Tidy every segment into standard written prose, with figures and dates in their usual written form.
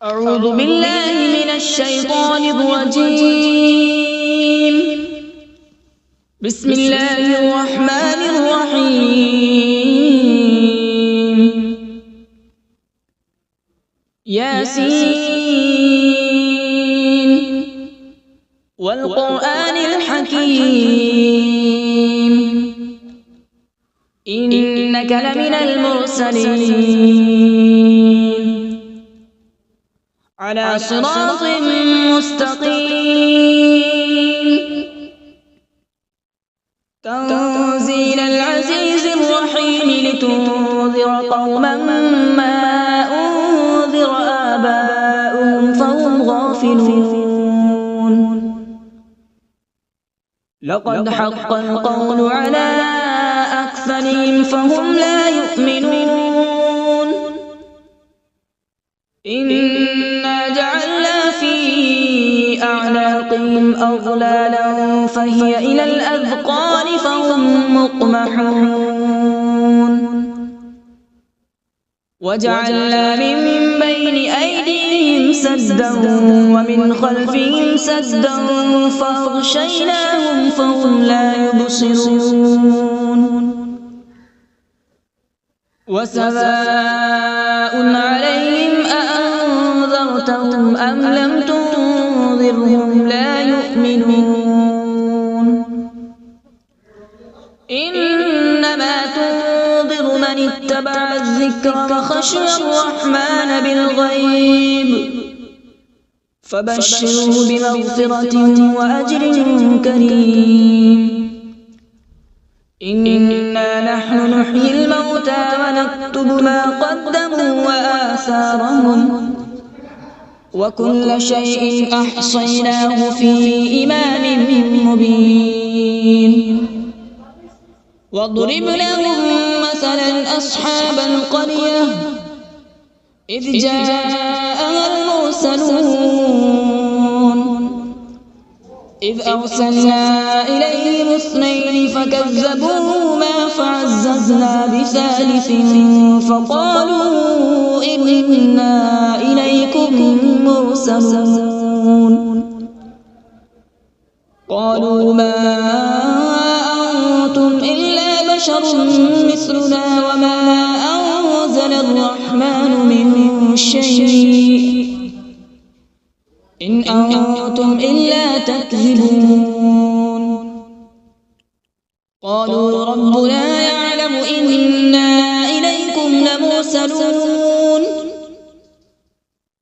أعوذ بالله من الشيطان الرجيم. بسم الله الرحمن الرحيم. ياسين والقرآن الحكيم إنك لمن المرسلين على صراط مستقيم تنزيل العزيز الرحيم لتنذر قوما ما أنذر آباؤهم فهم غافلون. لقد حق القول على أكثرهم فهم لا يؤمنون. إنا جعلنا في أعناقهم أغلالا فهي إلى الأذقان فهم مقمحون. وجعلنا من بين أيديهم سدا ومن خلفهم سدا فأغشيناهم فهم لا يبصرون. وسواء عليهم أأنذرتهم أم لم تنذرهم لا يؤمنون. إنما تنذر من اتبع الذكر وخشي الرحمن بالغيب فبشره بمغفرة وأجر كريم. إنا نحن نحيي الموتى ونكتب ما قدموا وآثارهم وكل شيء أحصيناه في إمام مبين. واضرب لهم مثلا أصحاب القرية إذ جاءها المرسلون إذ أرسلنا إليهم اثنين فكذبوهما فعززنا بثالث فقالوا إنا إليكم مرسلون. قالوا ما أنتم إلا بشر مثلنا وما أنزل الرحمن من شيء إن أنتم إلا تكذبون. قالوا ربنا يعلم إنا إليكم لمرسلون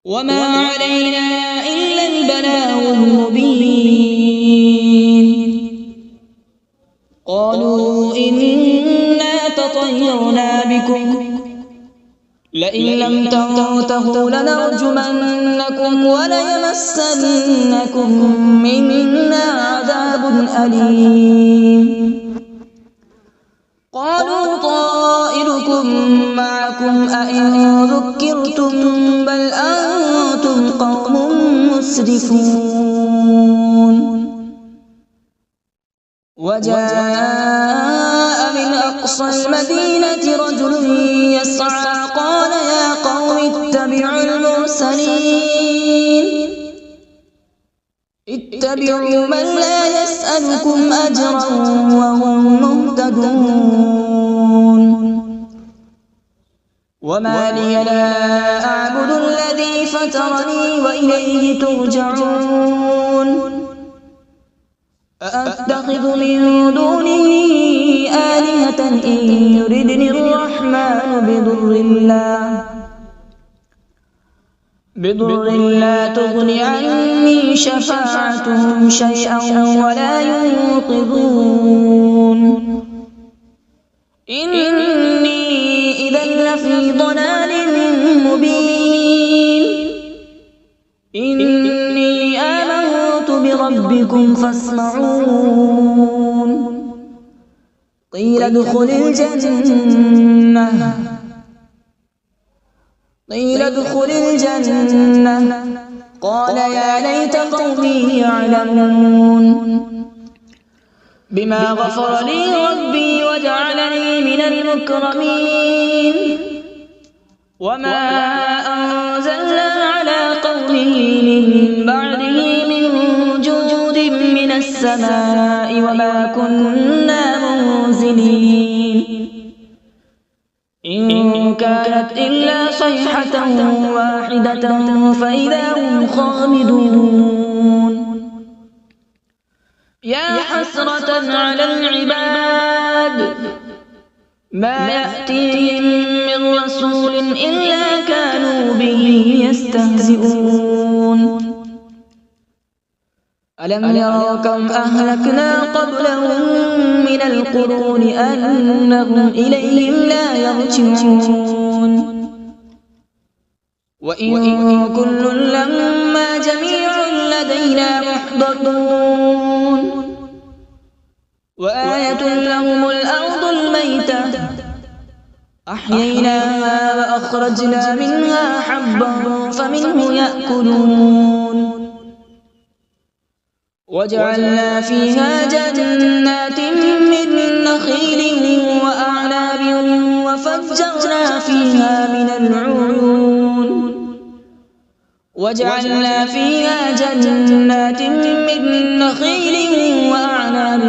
وما علينا إلا البلاغ المبين. قالوا إنا تطيرنا بكم لئن لم تنتهوا لنرجمنكم وليمسنكم منا عذاب أليم. قالوا طائركم معكم أئن ذكرتم بل أنتم قوم مسرفون. وجاء من أقصى المدينة رجل يسعى قال يا قوم اتبعوا المرسلين اتبعوا من لا يسألكم أجرا وهم مهتدون. وما لي لا أعبد الذي فطرني وإليه ترجعون. أأتخذ من دونه آلهة إن يردني الرحمن بضر لا تغن عني شفاعتهم شيئا ولا ينقذون. إني إذا لفي ضلال مبين. إني آمنت بربكم فاسمعون. قيل ادخل الجنة قال يا ليت قومي يعلمون بما غفر لي ربي وجعلني من المكرمين. وما أنزلنا على به من بعده من جود من السماء وما كنا منزلين إن كانت إلا صيحة واحدة فإذا هم خامدون يا حسرة على العباد ما يأتيهم من رسول إلا كانوا به يستهزئون ألم يروا كم أهلكنا قبلهم من القرون أنهم إليهم لا يرجعون وإن كل لما جميع لدينا محضرون وآية لهم الأرض الميتة أحييناها وأخرجنا منها حبا فمنه يأكلون وجعلنا فيها جنات من نخيل وأعناب وفجرنا فيها من العيون وجعلنا فيها جنات من نخيل وأعناب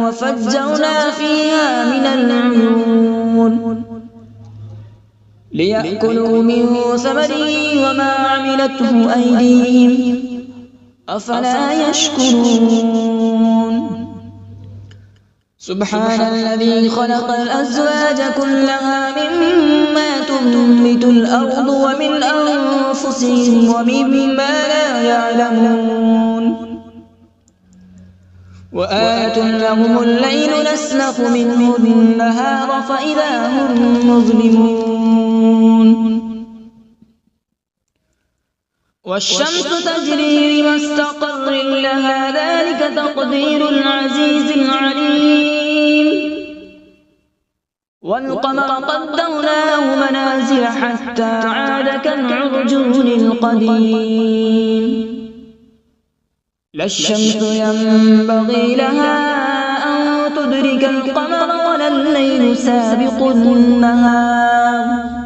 وفجرنا فيها من العيون ليأكلوا من ثمره وما عملته أيديهم أفلا يشكرون سبحان الذي خلق الأزواج كلها مما تنبت الأرض ومن أنفسهم ومما لا يعلمون وآية لهم الليل نسلخ منه النهار فإذا هم مظلمون والشمس تجري لمستقر لها ذلك تقدير العزيز العليم والقمر قدرناه منازل حتى عاد كالعرجون القديم لا الشمس ينبغي لها أن تدرك القمر ولا الليل سابق النهار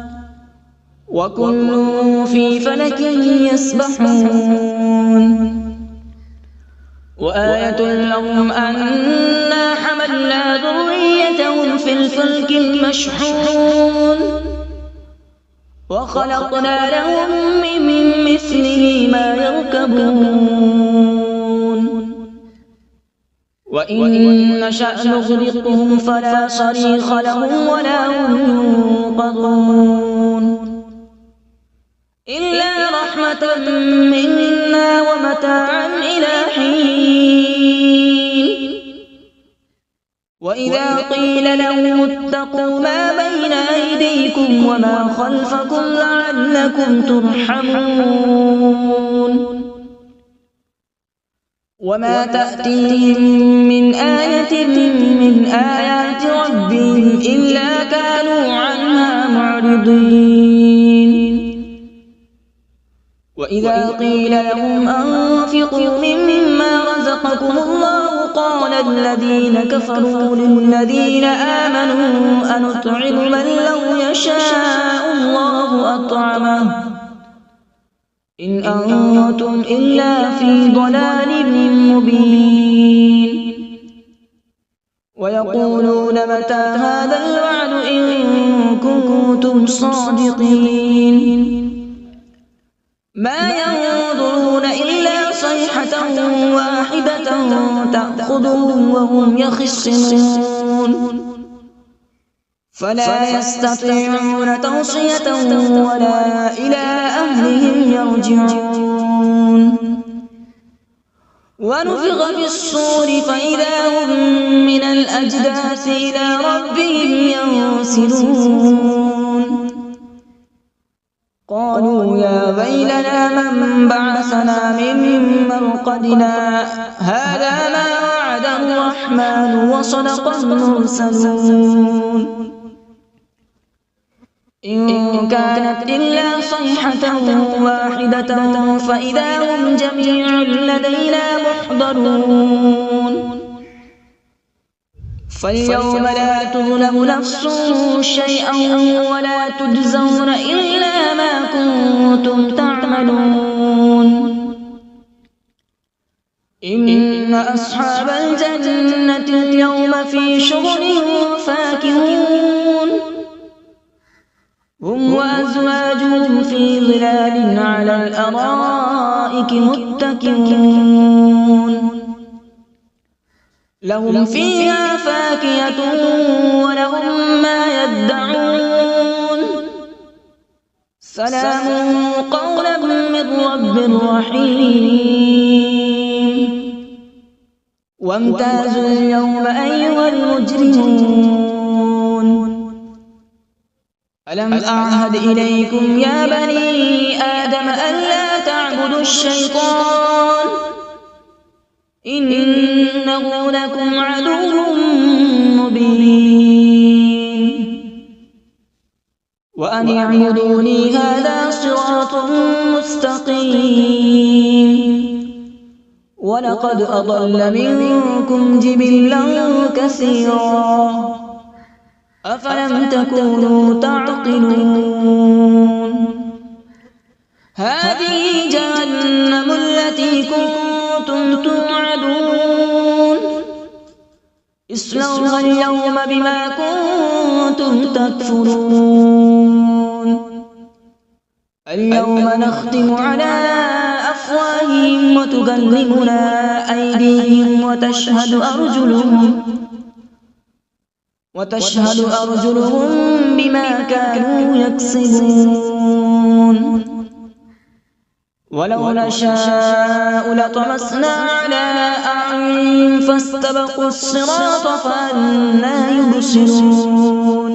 وكل في فلك يسبحون وآية لهم أنا حملنا ذريتهم في الفلك المشحون وخلقنا لهم من مثله ما يركبون وإن نشأ نغرقهم فلا صريخ لهم ولا هم ينقذون إلا رحمة منا ومتاعا إلى حين وإذا قيل لهم اتقوا ما بين أيديكم وما خلفكم لعلكم ترحمون وما تأتيهم من آية من آيات ربهم إلا كانوا عنها معرضين وإذا قيل لهم أنفقوا مما رزقكم الله قال الذين كفروا للذين آمنوا أنطعم من لو يشاء الله أطعمه إن أنتم إلا في ضلال مبين ويقولون متى هذا الوعد إن كنتم صادقين ما ينظرون إلا صيحة واحدة تأخذهم وهم يخصمون فلا يستطيعون توصية ولا إلى أهلهم يرجعون ونفخ في الصور فإذا هم من الأجداث إلى ربهم ينسلون قالوا يا ويلنا من بعثنا من مرقدنا هذا ما وعد الرحمن وصدق المرسلون إن كانت إلا صيحة واحدة فإذا هم جميع لدينا محضرون فاليوم لا تظلم نفس شيئا ولا تجزون إلا ما كنتم تعملون إن أصحاب الجنة اليوم في شغل فاكهون هم وأزواجهم في ظلال على الأرائك متكئون لهم فيها فاكهة ولهم ما يدعون سلام قولا من رب رحيم وامتازوا اليوم أيها المجرمون ألم أعهد إليكم يا بني آدم ألا تعبدوا الشيطان إنه لكم عدو مبين وأن اعبدوني هذا صراط مستقيم ولقد أضل منكم جبلا كثيرا أفلم تكونوا تعقلون هذه جهنم التي كنتم توعدون اصلوها اليوم بما كنتم تكفرون اليوم نختم على أفواههم وتكلمنا أيديهم وتشهد أرجلهم بما كانوا يكسبون ولو نشاء لطمسنا على أعينهم فاستبقوا الصراط فأنى يبصرون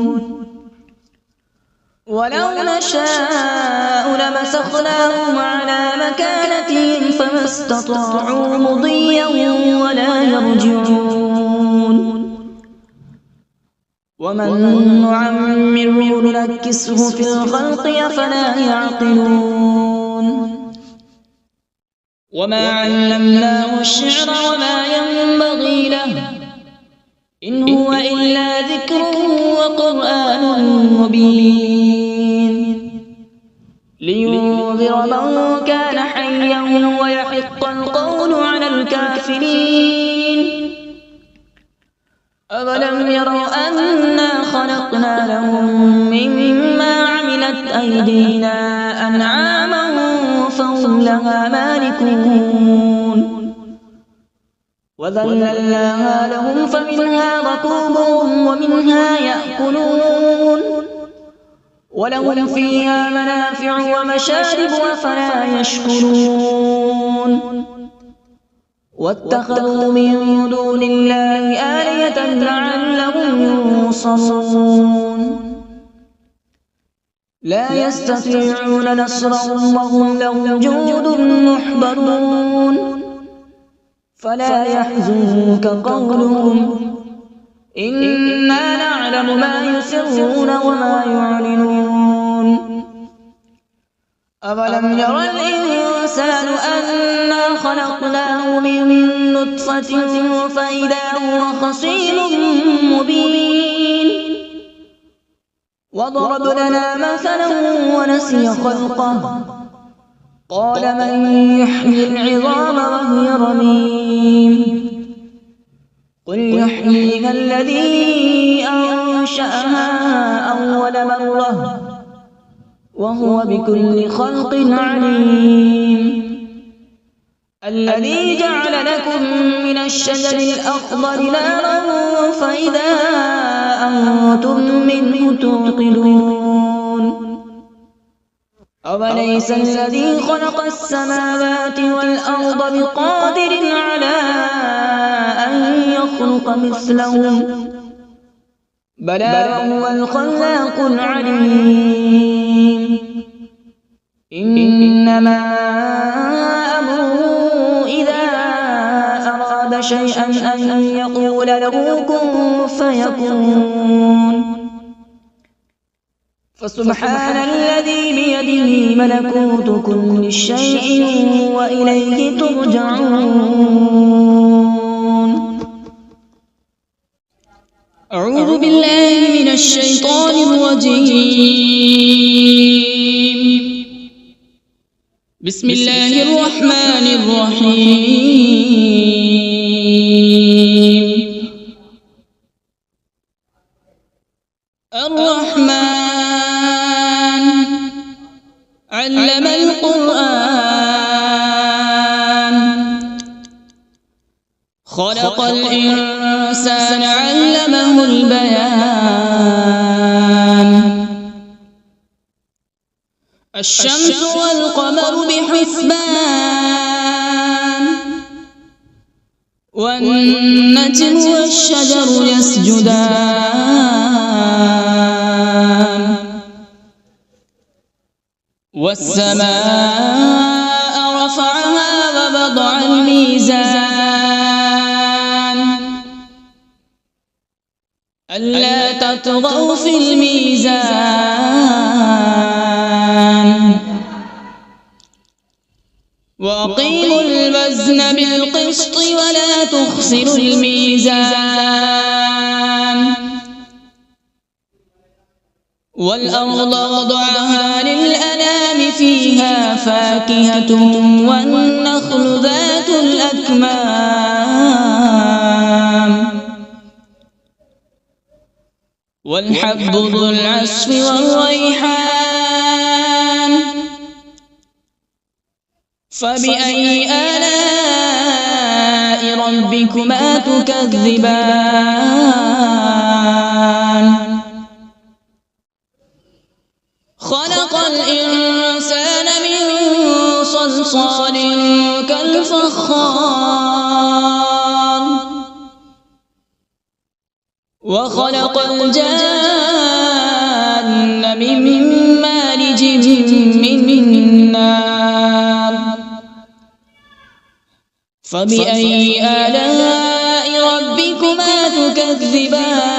ولو نشاء لمسخناهم على مكانتهم فما استطاعوا مضيا ولا يرجعون ومن نعمره ننكسه في الخلق أفلا يعقلون وما علمناه الشعر وما ينبغي له إن هو إلا ذكر وقرآن مبين لينذر من كان حيا ويحق القول على الكافرين أولم يروا أنا خلقنا لهم مما عملت أيدينا أنعاما فهم لها مالكون وذللناها لهم فمنها ركوبهم ومنها يأكلون ولهم فيها منافع ومشارب أفلا يشكرون واتخذوا من دون الله آلهة لعلهم ينصرون لا يستطيعون نصرهم وهم لهم جند محضرون فلا يحزنك قولهم إنا نعلم ما يسرون وما يعلنون أولم ير الإنسان أنا خلقناه من نطفة فإذا هو خصيم مبين وضرب لنا مثلا ونسي خلقه قال من يحيي العظام وهي رميم قل يحييها الذي أنشأها أول مرة وهو بكل خلق عليم الذي جعل لكم من الشجر الأخضر نارا فإذا أنتم منه توقدون أوليس الذي خلق السماوات والأرض بقادر على أن يخلق مثلهم بلى وهو الخلاق العليم إنما أمره إذا أراد شيئا أن يقول له كن فيكون فسبحان الذي بيده ملكوت كل شيء وإليه ترجعون أعوذ بالله من الشيطان الرجيم بسم الله الرحمن الرحيم. الرحمن علم القرآن، خلق الإنسان علمه البيان. الشمس والقمر بحسبان، والنجم والشجر يسجدان. والسماء رفعها ووضع الميزان، ألا تطغوا في الميزان. وأقيموا الوزن بالقسط ولا تخسروا الميزان. والأرض وضعها للأنام، فيها فاكهة والنخل ذات الأكمام، والحب ذو العصف والريحان. فبأي آلاء ربكما تكذبان؟ خلق الإنسان من صلصال كالفخار، وخلق الجان من مارج من نار. فبأي آلاء ربكما تكذبان؟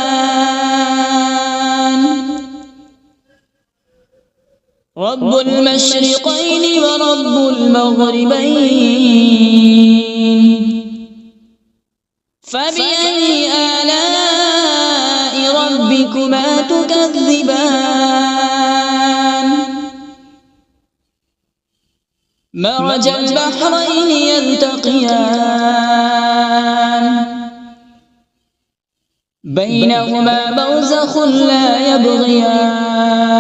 رب المشرقين ورب المغربين. فبأي آلاء ربكما تكذبان؟ مرج البحرين يلتقيان، بينهما برزخ لا يبغيان.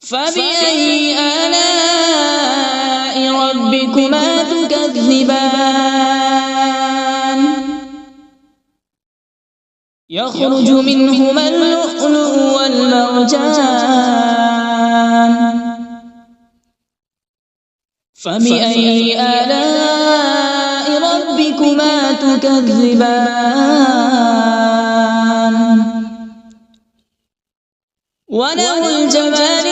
فبأي آلاء ربكما تكذبان؟ يخرج منهما اللؤلؤ والمرجان. فبأي آلاء ربكما تكذبان؟ وله الجوار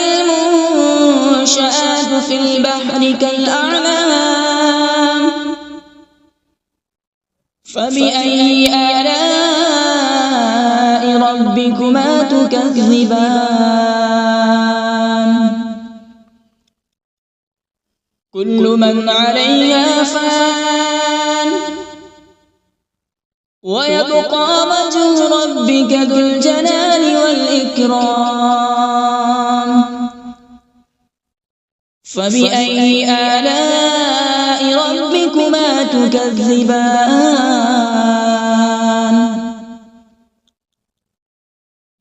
المنشآت في البحر كالأعلام. فبأي آلاء ربكما تكذبان؟ كل من عليها فان، ويبقى وجه ربك ذو الجلال والإكرام. فبأي آلاء ربكما تكذبان؟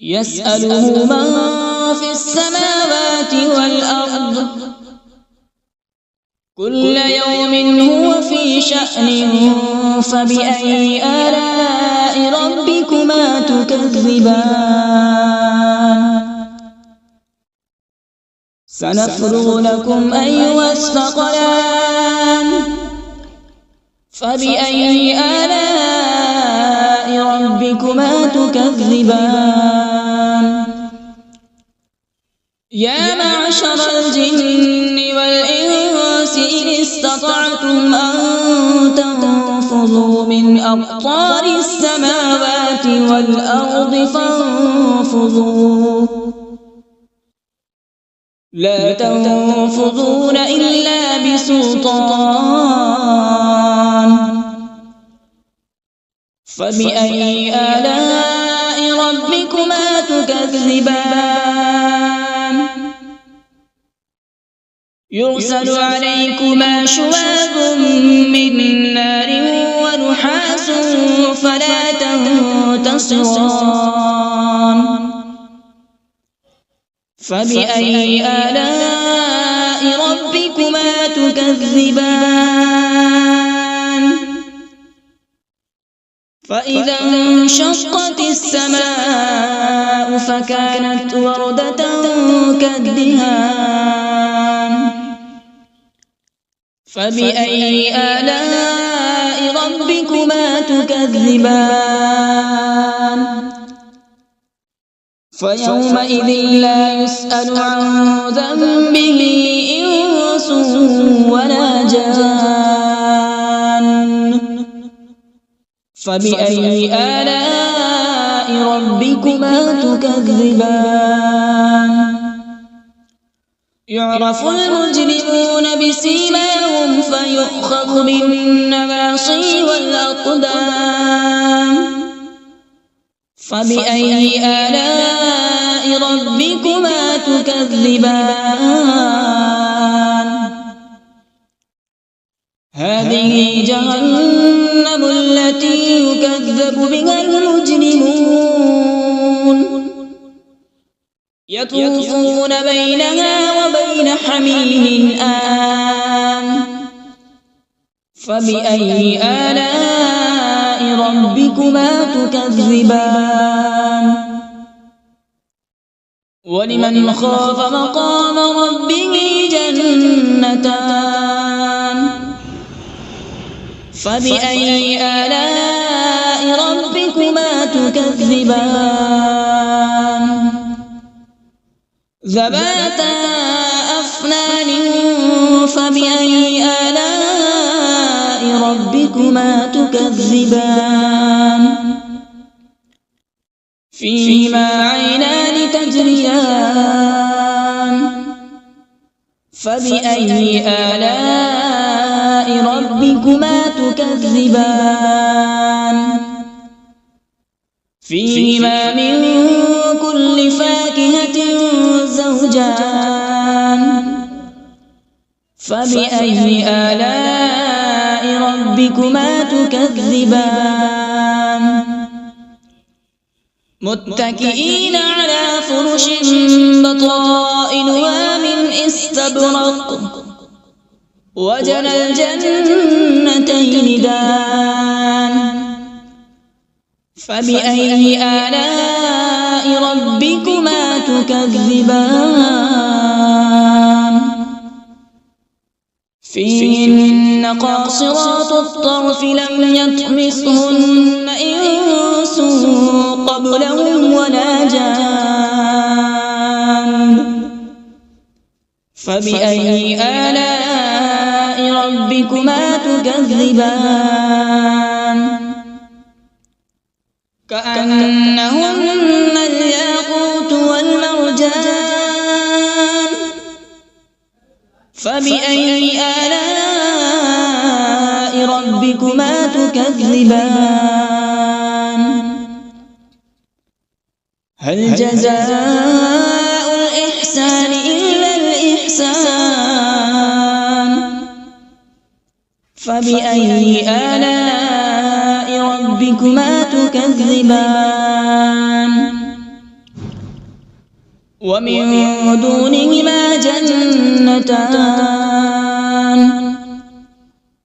يسأله من في السماوات والأرض، كل يوم هو في شأن. فبأي آلاء ربكما تكذبان؟ سنفرغ لكم أيها الثقلان. فبأي آلاء ربكما تكذبان؟ يا معشر الجن والإنس إن استطعتم أن تنفذوا من أقطار السماوات والأرض فانفذوا، لا تنفذون إلا بسلطان. فبأي آلاء ربكما تكذبان؟ يرسل عليكما شواظ من نار ونحاس فلا تنتصران فبأي آلاء ربكما تكذبان فإذا انشقت السماء فكانت وردة كالدهان فبأي آلاء ربكما تكذبان فيومئذ لا يسأل عن ذنبه إنس ولا جان فبأي آلاء ربكما تكذبان يعرف المجرمون بسيماهم فيؤخذ بالنواصي والأقدام فبأي آلاء ربكما تكذبان هذه جهنم التي يكذب بها المجرمون يطوفون بينها وبين حميم آن فبأي آلاء ربكما تكذبان ولمن خاف مقام ربه جنتان فبأي آلاء ربكما تكذبان ذواتا أفنان فبأي آلاء ربكما تكذبان فيهما عينان تجريان فبأي آلاء ربكما تكذبان فيهما من كل فاكهة زوجان فبأي آلاء ربكما تكذبان متكئين على فرش بطائنها من استبرق وجنى الجنتين دان فبأي آلاء ربكما تكذبان فيهن قاصرات الطرف لم يطمثهن إنس قبلهم ولا جان فبأي آلاء ربكما تكذبان كأنهن الياقوت والمرجان فبأي آلاء ربكما تكذبان هل جزاء الإحسان إلا الإحسان فبأي آلاء ربكما تكذبان ومن دونهما جنتان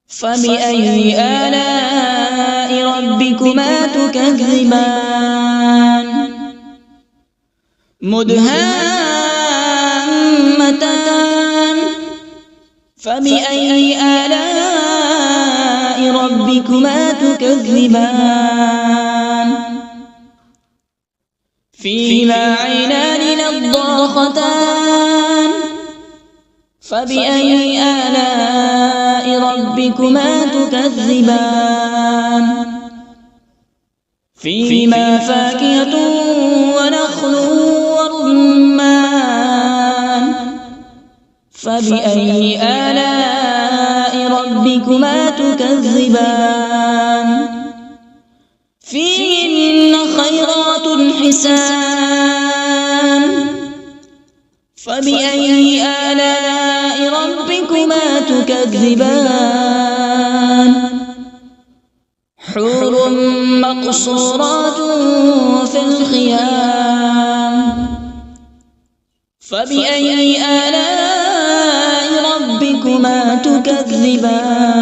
فبأي آلاء ربكما تكذبان مدهامتان فبأي آلاء ربكما تكذبان فيهما عينان نضاختان فبأي آلاء ربكما تكذبان فيهما فاكهة ونخل ورمان فبأي آلاء ربكما تكذبان فيهن خيرات حسان فبأي فبأي آلاء ربكما تكذبان حور مقصورات في الخيام فبأي آلاء ربكما تكذبان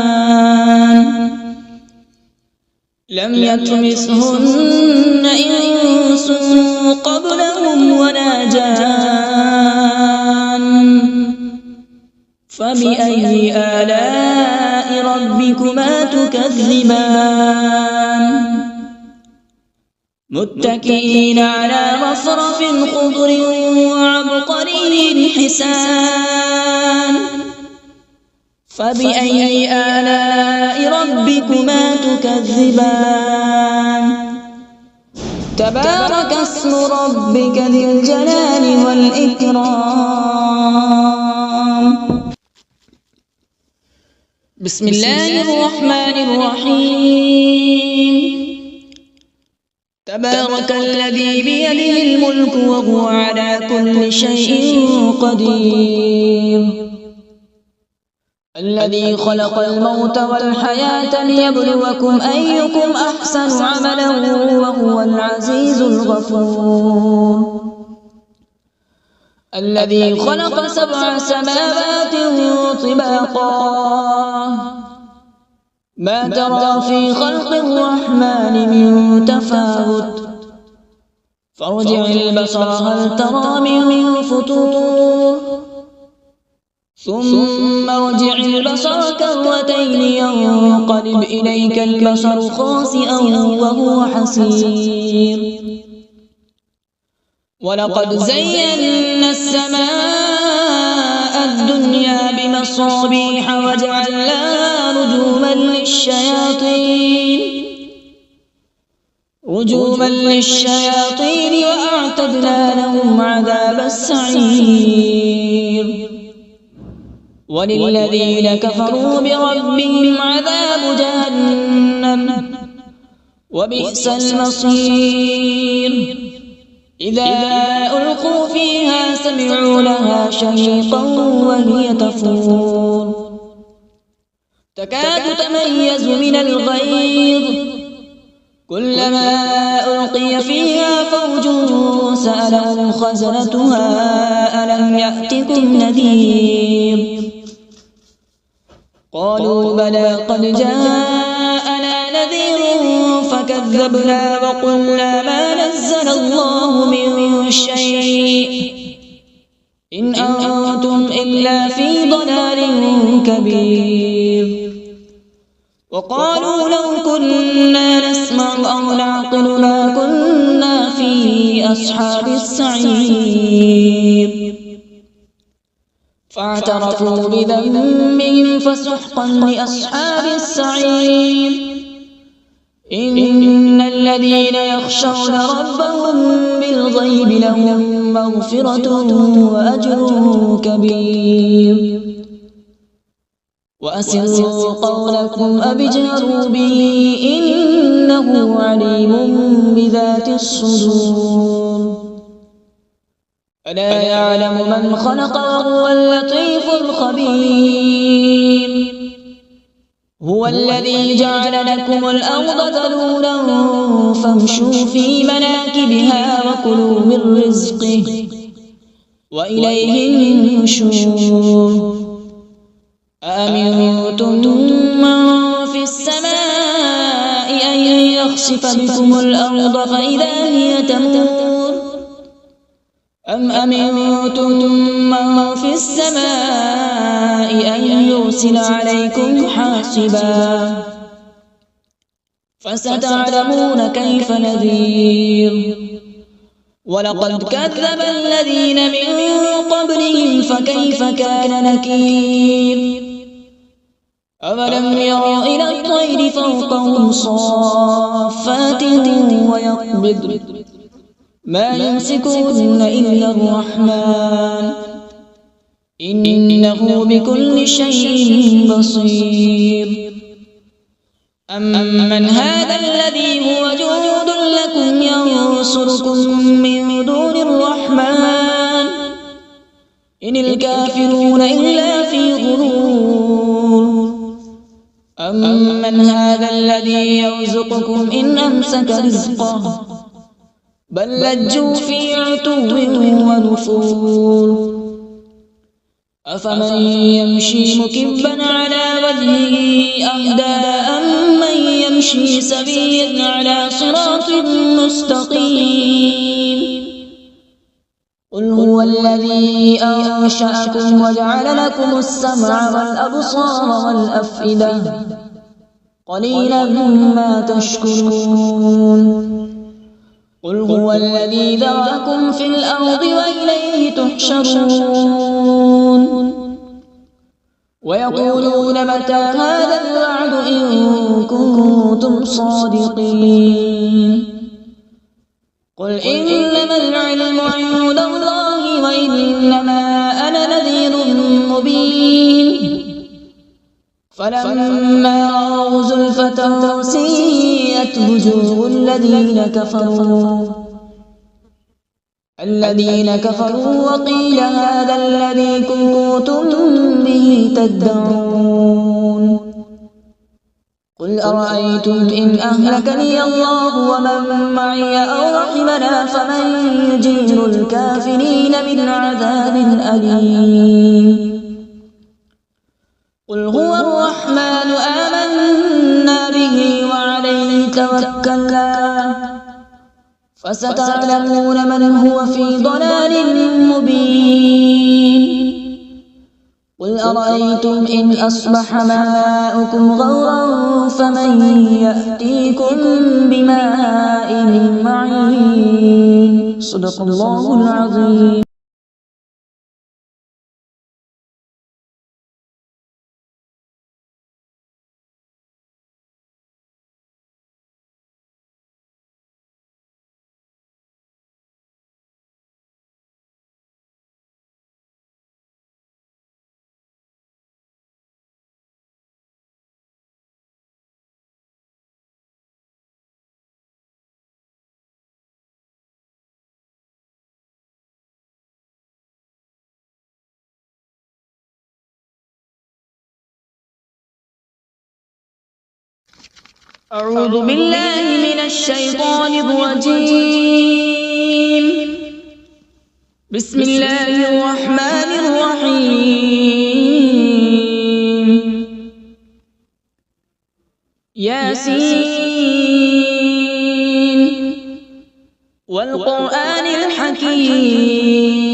لم يطمثهن إنس قبلهم ولا جان فبأي آلاء ربكما تكذبان متكئين على رفرف خضر وعبقري حسان فبأي آلاء ربكما تكذبان تبارك اسم ربك ذي الجلال والإكرام بسم الله الرحمن الرحيم تبارك الذي بيده الملك وهو على كل شيء قدير الذي خلق الموت والحياة ليبلوكم أيكم أحسن عملا وهو العزيز الغفور الذي خلق 7 سماوات طباقا ما ترى في خلق الرحمن من تفاوت فارجع البصر هل ترى من فطور ثم ارجع البصر كرتين ينقلب إليك البصر خاسئا وهو حسير ولقد زينا السماء الدنيا بمصابيح وجعلناها رجوما للشياطين وأعتدنا لهم عذاب السعير وللذين كفروا بربهم عذاب جهنم وبئس المصير إذا ألقوا فيها سمعوا لها شهيقا وهي تفور تكاد تميز من الغيظ كلما ألقي فيها فوج سألهم خزنتها ألم يأتكم نذير قالوا بلى قد جاءنا نذير فكذبنا وقلنا ما نزل الله من شيء إن أنتم إلا في ضلال كبير وقالوا لو كنا نسمع أو نعقل ما كنا في أصحاب السعير فاعترفوا بذنبهم فسحقا لأصحاب السعير إن الذين يخشون ربهم بالغيب لهم مغفرة وأجر كبير وأسروا قولكم أو اجهروا به إنه عليم بذات الصدور ألا يعلم من خلق وهو اللطيف الخبير هو الذي جعل لكم الأرض ذلولا فامشوا في مناكبها وكلوا من رزقه وإليه النشور أأمنتم من في السماء أن يخسف بكم الأرض فإذا هي تمور أم أمنتم من في السماء أن يرسل عليكم حاصبا فستعلمون كيف نذير ولقد كذب الذين من قبلهم فكيف كان نكير أولم يروا إلى الطير فوقهم صافات ويقبض ما يمسكهن إلا الرحمن إنه بكل شيء بصير أمن هذا الذي هو جند لكم ينصركم من دون الرحمن إن الكافرون إلا في غرور أمن هذا الذي يرزقكم إن أمسك رزقه بل لجوا في عتو ونفور أفمن يمشي مكبا على وجهه أهدى أمن يمشي سويا على صراط مستقيم قل هو الذي أنشأكم وجعل لكم السمع والأبصار والأفئدة قليلا ما تشكرون قل هو الذي ذرأكم في الأرض وإليه تحشرون ويقولون متى هذا الوعد إن كنتم صادقين قل إنما العلم عند الله وإنما أنا نذير مبين فلما رأوا زلفة سيئت وجوه الذين كفروا وقيل هذا الذي كنتم به تدعون قل أرأيتم إن أهلكني الله ومن معي أو رحمنا فمن يجير الكافرين من عذاب أليم قل هو الرحمن آمنا به وعليه توكلنا فستعلمون من هو في ضلال مبين قل أرأيتم إن أصبح ماؤكم غورا فمن يأتيكم بماء معين صدق الله العظيم. أعوذ بالله من الشيطان الرجيم. بسم الله الرحمن الرحيم. ياسين والقرآن الحكيم